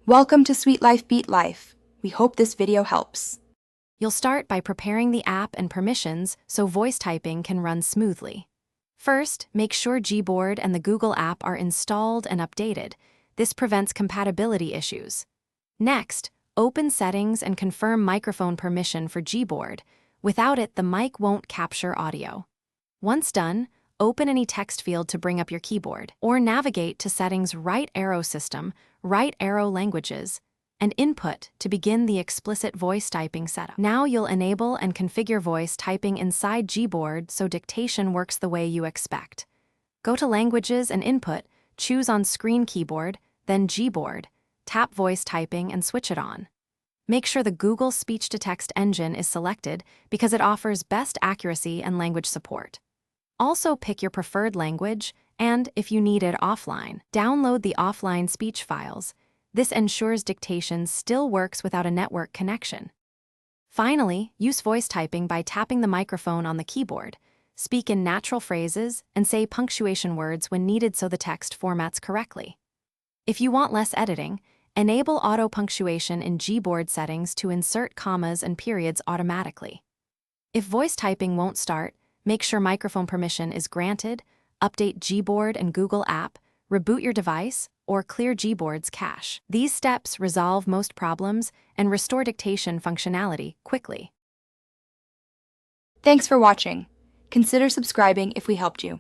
Welcome to Sweet Life Beat Life. We hope this video helps. You'll start by preparing the app and permissions so voice typing can run smoothly. First, make sure Gboard and the Google app are installed and updated. This prevents compatibility issues. Next, open Settings and confirm microphone permission for Gboard. Without it, the mic won't capture audio. Once done, open any text field to bring up your keyboard, or navigate to Settings Right Arrow System, Right Arrow Languages, and Input to begin the explicit voice typing setup. Now you'll enable and configure voice typing inside Gboard so dictation works the way you expect. Go to Languages and Input, choose on-screen keyboard, then Gboard, tap voice typing and switch it on. Make sure the Google Speech-to-Text engine is selected because it offers best accuracy and language support. Also pick your preferred language and, if you need it offline, download the offline speech files. This ensures dictation still works without a network connection. Finally, use voice typing by tapping the microphone on the keyboard. Speak in natural phrases and say punctuation words when needed so the text formats correctly. If you want less editing, enable auto-punctuation in Gboard settings to insert commas and periods automatically. If voice typing won't start, make sure microphone permission is granted, update Gboard and Google app, reboot your device, or clear Gboard's cache. These steps resolve most problems and restore dictation functionality quickly. Thanks for watching. Consider subscribing if we helped you.